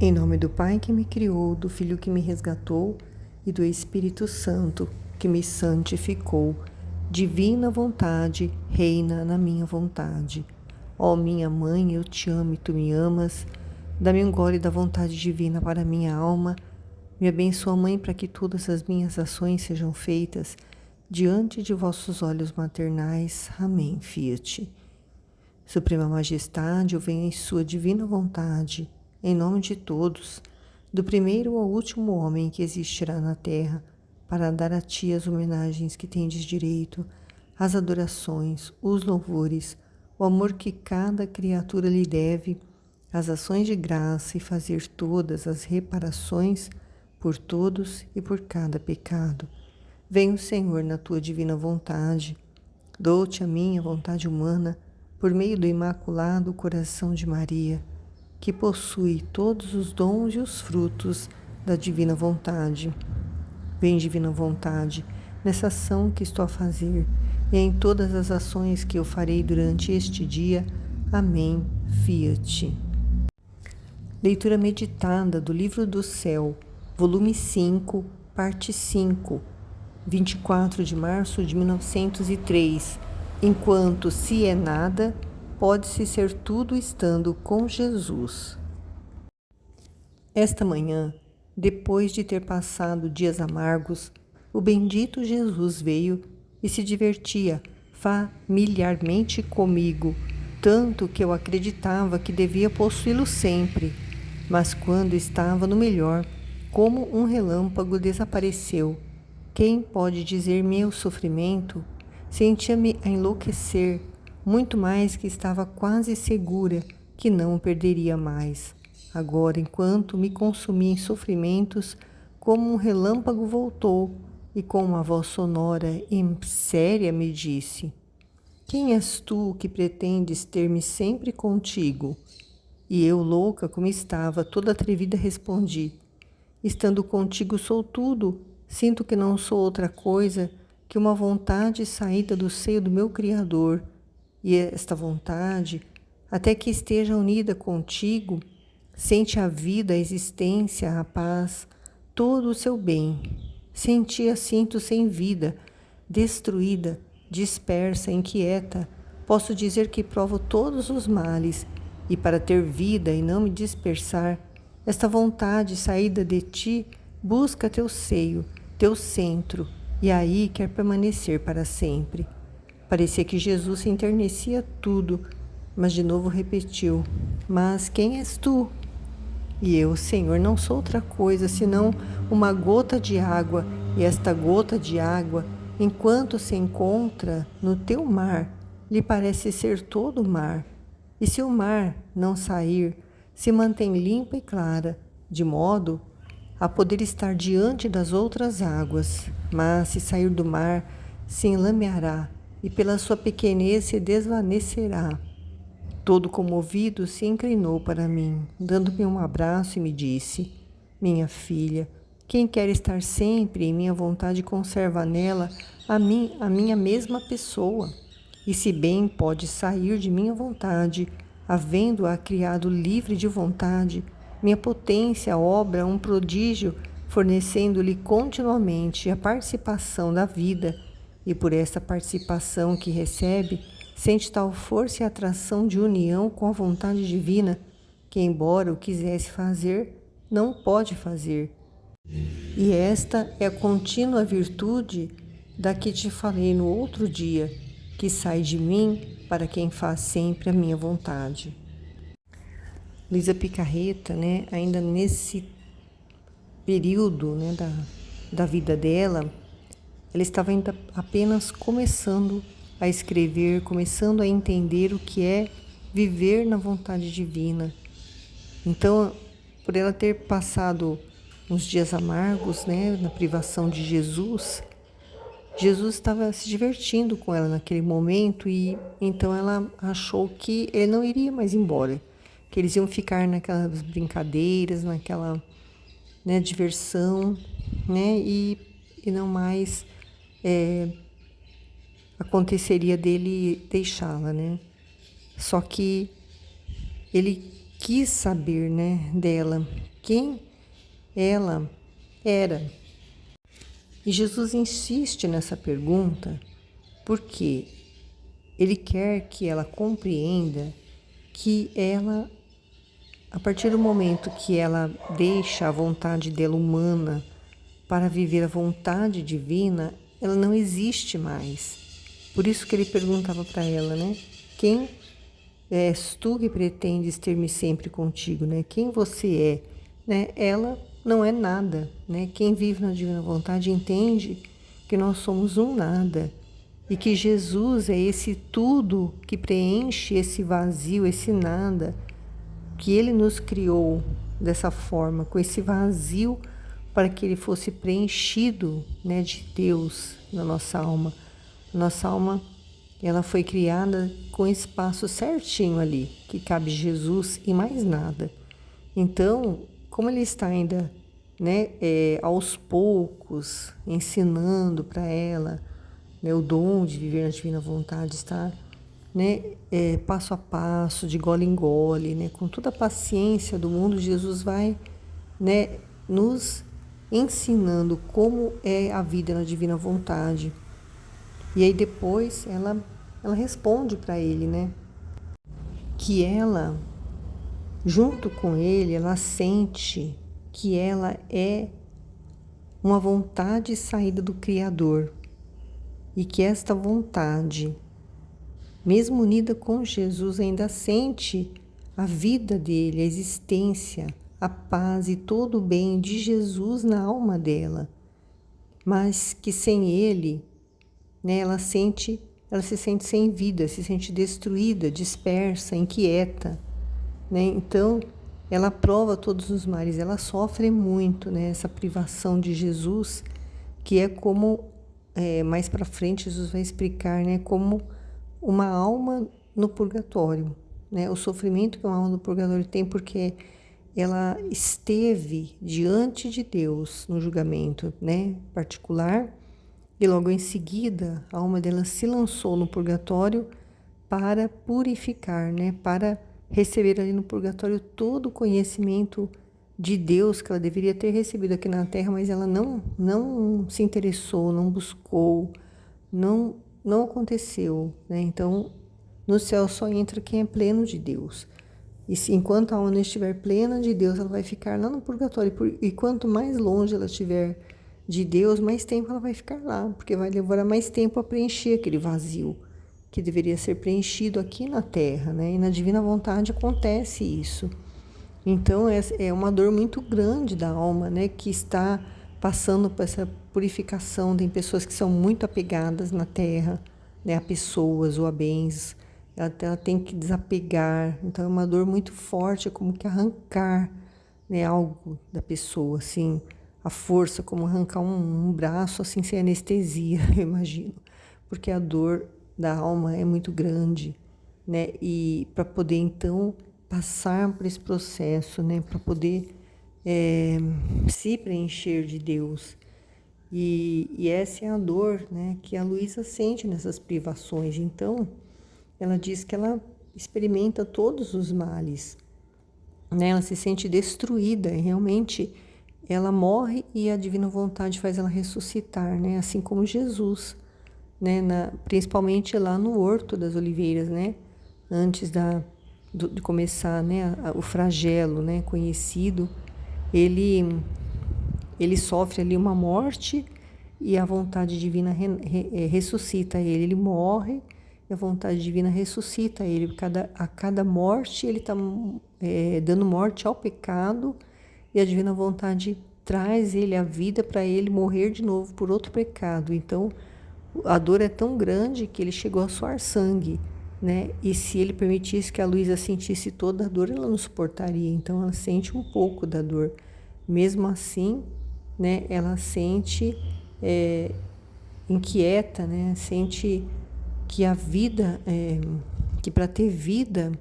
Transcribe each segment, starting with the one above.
Em nome do Pai que me criou, do Filho que me resgatou e do Espírito Santo que me santificou. Divina vontade, reina na minha vontade. Ó minha mãe, eu te amo e tu me amas. Dá-me um gole da vontade divina para a minha alma. Me abençoa, Mãe, para que todas as minhas ações sejam feitas diante de vossos olhos maternais. Amém. Fiat. Suprema Majestade, eu venho em sua divina vontade, em nome de todos, do primeiro ao último homem que existirá na terra, para dar a ti as homenagens que tendes direito, as adorações, os louvores, o amor que cada criatura lhe deve, as ações de graça e fazer todas as reparações por todos e por cada pecado. Venho, Senhor, na tua divina vontade, dou-te a minha vontade humana, por meio do Imaculado Coração de Maria, que possui todos os dons e os frutos da divina vontade. Vem, divina vontade, nessa ação que estou a fazer e em todas as ações que eu farei durante este dia. Amém. Fiat. Leitura meditada do Livro do Céu, volume 5, parte 5, 24 de março de 1903. Enquanto se é nada, pode-se ser tudo estando com Jesus. Esta manhã, depois de ter passado dias amargos, o bendito Jesus veio e se divertia familiarmente comigo, tanto que eu acreditava que devia possuí-lo sempre. Mas quando estava no melhor, como um relâmpago desapareceu. Quem pode dizer meu sofrimento? Sentia-me a enlouquecer, muito mais que estava quase segura que não o perderia mais. Agora, enquanto me consumia em sofrimentos, como um relâmpago voltou e com uma voz sonora e séria me disse: quem és tu que pretendes ter-me sempre contigo? E eu, louca como estava, toda atrevida, respondi: estando contigo sou tudo, sinto que não sou outra coisa que uma vontade saída do seio do meu Criador, e esta vontade, até que esteja unida contigo, sente a vida, a existência, a paz, todo o seu bem. Sem ti a sinto sem vida, destruída, dispersa, inquieta. Posso dizer que provo todos os males, e para ter vida e não me dispersar, esta vontade saída de ti busca teu seio, teu centro, e aí quer permanecer para sempre. Parecia que Jesus se enternecia tudo, mas de novo repetiu: mas quem és tu? E eu, Senhor, não sou outra coisa senão uma gota de água, e esta gota de água, enquanto se encontra no teu mar, lhe parece ser todo o mar. E se o mar não sair, se mantém limpa e clara, de modo a poder estar diante das outras águas, mas se sair do mar, se enlameará e pela sua pequenez se desvanecerá. Todo comovido se inclinou para mim, dando-me um abraço e me disse: minha filha, quem quer estar sempre em minha vontade conserva nela a minha mesma pessoa, e se bem pode sair de minha vontade, havendo-a criado livre de vontade, minha potência obra um prodígio, fornecendo-lhe continuamente a participação da vida, e por essa participação que recebe, sente tal força e atração de união com a vontade divina, que embora o quisesse fazer, não pode fazer. E esta é a contínua virtude da que te falei no outro dia, que sai de mim para quem faz sempre a minha vontade. Luísa Picarreta, ainda nesse período, da vida dela, ela estava ainda apenas começando a escrever, começando a entender o que é viver na vontade divina. Então, por ela ter passado uns dias amargos, na privação de Jesus, Jesus estava se divertindo com ela naquele momento, e então ela achou que ele não iria mais embora, que eles iam ficar naquelas brincadeiras, naquela diversão, e não mais aconteceria dele deixá-la, Só que ele quis saber, dela, quem ela era. E Jesus insiste nessa pergunta porque ele quer que ela compreenda que ela, a partir do momento que ela deixa a vontade dela humana para viver a vontade divina, ela não existe mais. Por isso que ele perguntava para ela, né? Quem és tu que pretendes ter-me sempre contigo, né? Quem você é, né? Ela não é nada, né? Quem vive na divina vontade entende que nós somos um nada e que Jesus é esse tudo que preenche esse vazio, esse nada, que ele nos criou dessa forma, com esse vazio, para que ele fosse preenchido, né, de Deus na nossa alma. Nossa alma, ela foi criada com espaço certinho ali, que cabe Jesus e mais nada. Então, como ele está ainda, né, aos poucos, ensinando para ela, né, o dom de viver na divina vontade, está, né, passo a passo, de gole em gole, né, com toda a paciência do mundo, Jesus vai, né, nos ensinando como é a vida na divina vontade. E aí depois ela responde para ele, né, que ela, junto com ele, ela sente que ela é uma vontade saída do Criador e que esta vontade, mesmo unida com Jesus, ainda sente a vida dele, a existência, a paz e todo o bem de Jesus na alma dela, mas que sem ele, né, ela se sente sem vida, se sente destruída, dispersa, inquieta, né? Então, ela prova todos os males, ela sofre muito, né, essa privação de Jesus, que é como, mais para frente Jesus vai explicar, né, como uma alma no purgatório, né? O sofrimento que uma alma no purgatório tem, porque ela esteve diante de Deus no julgamento, né, particular, e logo em seguida a alma dela se lançou no purgatório para purificar, né, para receber ali no purgatório todo o conhecimento de Deus que ela deveria ter recebido aqui na Terra, mas ela não se interessou, não buscou, não aconteceu, né? Então, no céu só entra quem é pleno de Deus. E se enquanto a alma não estiver plena de Deus, ela vai ficar lá no purgatório. E quanto mais longe ela estiver de Deus, mais tempo ela vai ficar lá, porque vai levar mais tempo a preencher aquele vazio que deveria ser preenchido aqui na Terra, né? E na divina vontade acontece isso. Então, é uma dor muito grande da alma, né, que está passando por essa purificação. Tem pessoas que são muito apegadas na Terra, né, a pessoas ou a bens. Ela tem que desapegar. Então, é uma dor muito forte, é como que arrancar, né, algo da pessoa, assim, a força, como arrancar um braço, assim, sem anestesia, eu imagino. Porque a dor da alma é muito grande, né, e para poder, então, passar por esse processo, né, para poder se preencher de Deus. E essa é a dor, né, que a Luísa sente nessas privações. Então, ela diz que ela experimenta todos os males, né, ela se sente destruída, e realmente ela morre e a divina vontade faz ela ressuscitar, né, assim como Jesus, né, principalmente lá no Horto das Oliveiras, né, antes de começar, né, o flagelo, né, conhecido, ele sofre ali uma morte e a vontade divina ressuscita ele. Ele morre e a vontade divina ressuscita ele. A cada morte ele está dando morte ao pecado e a divina vontade traz ele à vida para ele morrer de novo por outro pecado. Então, a dor é tão grande que ele chegou a suar sangue, né? E se ele permitisse que a Luísa sentisse toda a dor, ela não suportaria. Então, ela sente um pouco da dor. Mesmo assim, né, ela sente inquieta, né? Sente que a vida, que para ter vida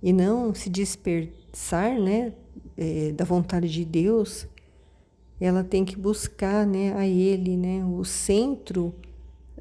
e não se dispersar, né, da vontade de Deus, ela tem que buscar, né, a Ele, né, o centro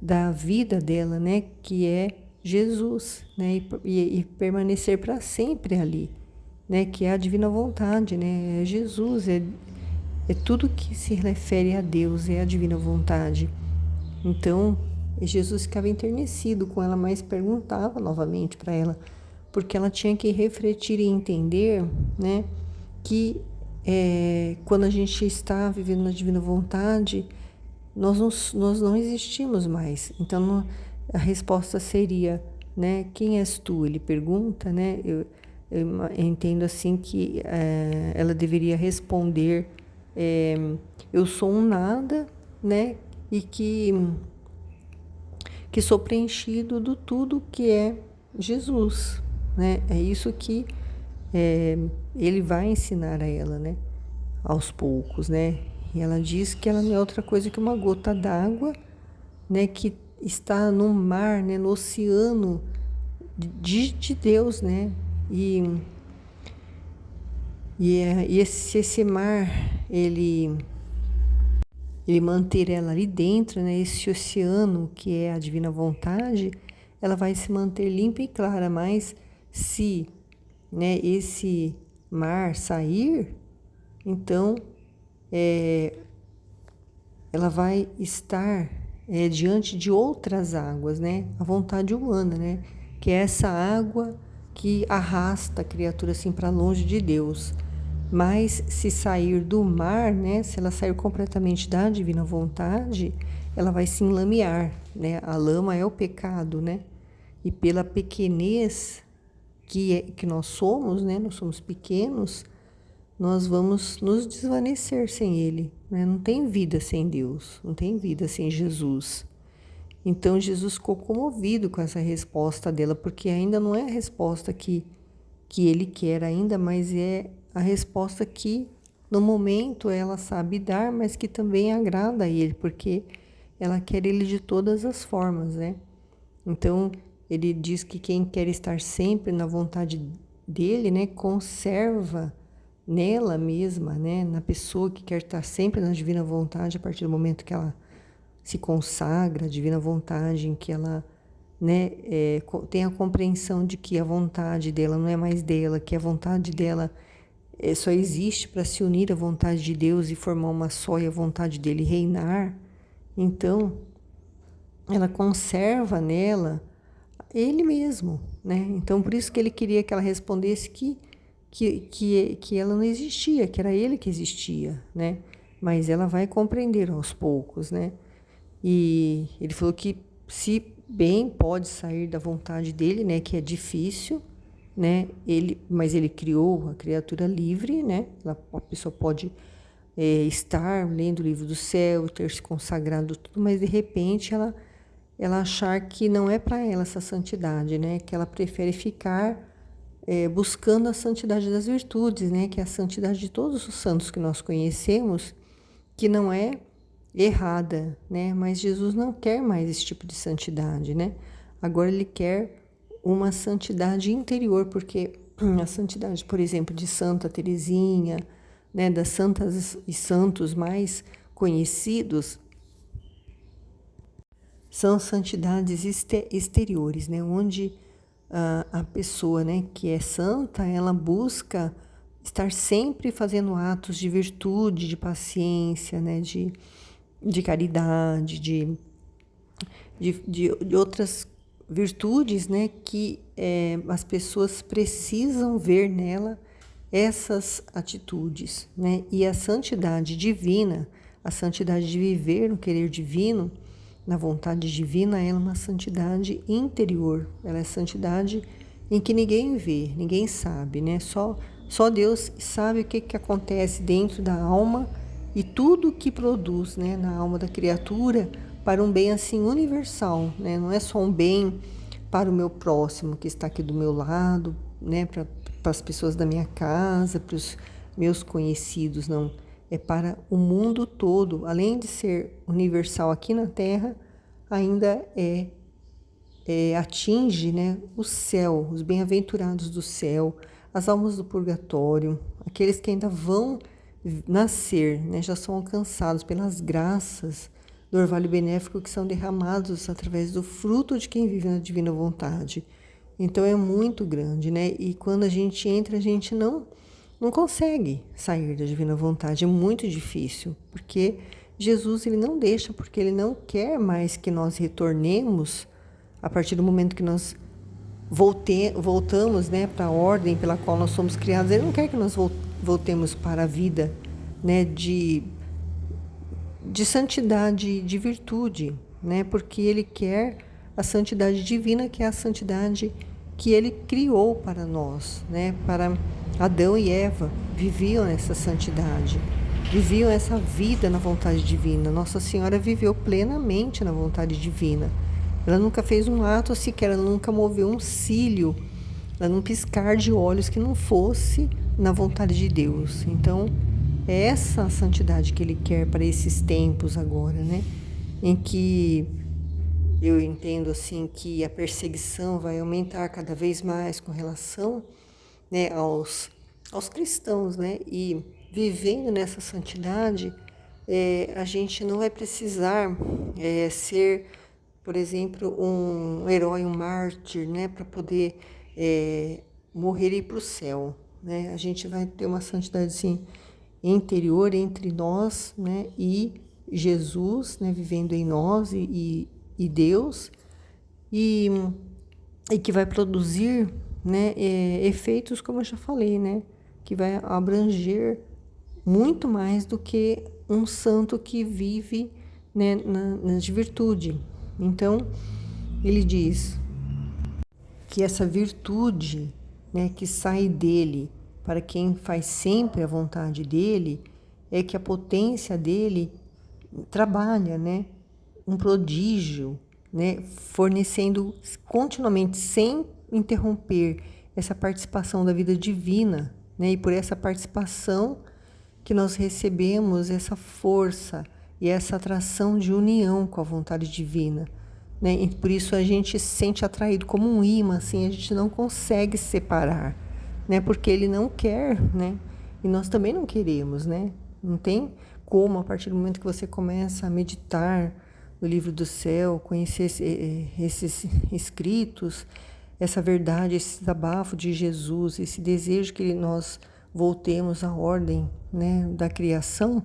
da vida dela, né, que é Jesus, né, e permanecer para sempre ali, né, que é a divina vontade, né, é Jesus, é tudo que se refere a Deus, é a divina vontade. Então, Jesus ficava enternecido com ela, mas perguntava novamente para ela, porque ela tinha que refletir e entender, né, que quando a gente está vivendo na divina vontade, nós não existimos mais. Então, a resposta seria, né, quem és tu? Ele pergunta, né, eu entendo assim que ela deveria responder, eu sou um nada, né, e que sou preenchido do tudo que é Jesus, né? É isso que ele vai ensinar a ela, né? Aos poucos, né? E ela diz que ela não é outra coisa que uma gota d'água, né? Que está no mar, né? No oceano de Deus, né? E esse mar, ele manter ela ali dentro, né? Esse oceano que é a divina vontade, ela vai se manter limpa e clara, mas se, né, esse mar sair, então ela vai estar diante de outras águas, né? A vontade humana, né? Que é essa água que arrasta a criatura assim para longe de Deus. Mas se sair do mar, né? Se ela sair completamente da divina vontade, ela vai se enlamear, né? A lama é o pecado, né? E pela pequenez que nós somos, né? Nós somos pequenos, nós vamos nos desvanecer sem Ele, né? Não tem vida sem Deus, não tem vida sem Jesus. Então Jesus ficou comovido com essa resposta dela, porque ainda não é a resposta que ele quer ainda, mas é a resposta que no momento ela sabe dar, mas que também agrada a ele, porque ela quer ele de todas as formas, né? Então ele diz que quem quer estar sempre na vontade dele, né, conserva nela mesma, né, na pessoa que quer estar sempre na divina vontade, a partir do momento que ela se consagra à divina vontade, em que ela, né, tem a compreensão de que a vontade dela não é mais dela, que a vontade dela só existe para se unir à vontade de Deus e formar uma só e a vontade dele reinar. Então, ela conserva nela ele mesmo, né? Então, por isso que ele queria que ela respondesse que ela não existia, que era ele que existia, né? Mas ela vai compreender aos poucos, né? E ele falou que se bem pode sair da vontade dele, né? Que é difícil, né? Mas ele criou a criatura livre, né? A pessoa pode estar lendo o livro do céu, ter se consagrado tudo, mas de repente ela achar que não é para ela essa santidade, né? Que ela prefere ficar buscando a santidade das virtudes, né? Que é a santidade de todos os santos que nós conhecemos, que não é errada, né? Mas Jesus não quer mais esse tipo de santidade, né? Agora ele quer uma santidade interior, porque a santidade, por exemplo, de Santa Teresinha, né, das santas e santos mais conhecidos, são santidades exteriores, né, onde a pessoa, né, que é santa, ela busca estar sempre fazendo atos de virtude, de paciência, né, de caridade, de outras virtudes, né, que as pessoas precisam ver nela essas atitudes, né? E a santidade divina, a santidade de viver no querer divino, na vontade divina, ela é uma santidade interior, ela é santidade em que ninguém vê, ninguém sabe, né? Só Deus sabe o que acontece dentro da alma e tudo o que produz, né, na alma da criatura para um bem assim universal, né? Não é só um bem para o meu próximo que está aqui do meu lado, né, para as pessoas da minha casa, para os meus conhecidos, não. É para o mundo todo. Além de ser universal aqui na Terra, ainda atinge, né, o céu, os bem-aventurados do céu, as almas do purgatório, aqueles que ainda vão nascer, né, já são alcançados pelas graças do orvalho benéfico que são derramados através do fruto de quem vive na divina vontade. Então é muito grande, né? E quando a gente entra, a gente não consegue sair da divina vontade, é muito difícil, porque Jesus ele não deixa, porque ele não quer mais que nós retornemos a partir do momento que nós voltamos, né, para a ordem pela qual nós somos criados. Ele não quer que nós voltemos para a vida, né, de santidade, de virtude, né, porque ele quer a santidade divina, que é a santidade que ele criou para nós, né, para Adão e Eva viviam essa santidade, viviam essa vida na vontade divina. Nossa Senhora viveu plenamente na vontade divina. Ela nunca fez um ato sequer, ela nunca moveu um cílio, ela não piscar de olhos que não fosse na vontade de Deus. Então, é essa a santidade que ele quer para esses tempos agora, né? Em que eu entendo assim que a perseguição vai aumentar cada vez mais com relação, né, aos cristãos, né? E vivendo nessa santidade, a gente não vai precisar ser, por exemplo, um herói, um mártir, né, para poder morrer e ir para o céu, né? A gente vai ter uma santidade assim interior entre nós, né, e Jesus, né, vivendo em nós e Deus, e que vai produzir, né, efeitos, como eu já falei, né, que vai abranger muito mais do que um santo que vive, né, na virtude. Então, ele diz que essa virtude, né, que sai dele para quem faz sempre a vontade dele, é que a potência dele trabalha, né, um prodígio, né, fornecendo continuamente, sem interromper, essa participação da vida divina, né, e por essa participação que nós recebemos essa força e essa atração de união com a vontade divina, né, e por isso a gente se sente atraído como um imã, assim, a gente não consegue se separar, né, porque ele não quer, né, e nós também não queremos, né, não tem como, a partir do momento que você começa a meditar no livro do céu, conhecer esses escritos, essa verdade, esse desabafo de Jesus, esse desejo que nós voltemos à ordem, né, da criação,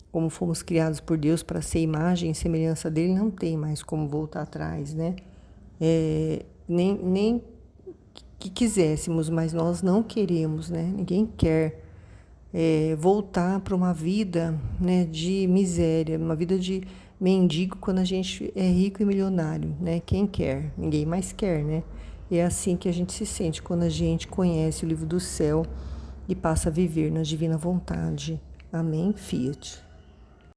como fomos criados por Deus para ser imagem e semelhança dele, não tem mais como voltar atrás, né? Nem que quiséssemos, mas nós não queremos, né? Ninguém quer voltar para uma vida, né, de miséria, uma vida de mendigo quando a gente é rico e milionário, né? Quem quer? Ninguém mais quer, né? E é assim que a gente se sente quando a gente conhece o livro do céu e passa a viver na divina vontade. Amém, Fiat.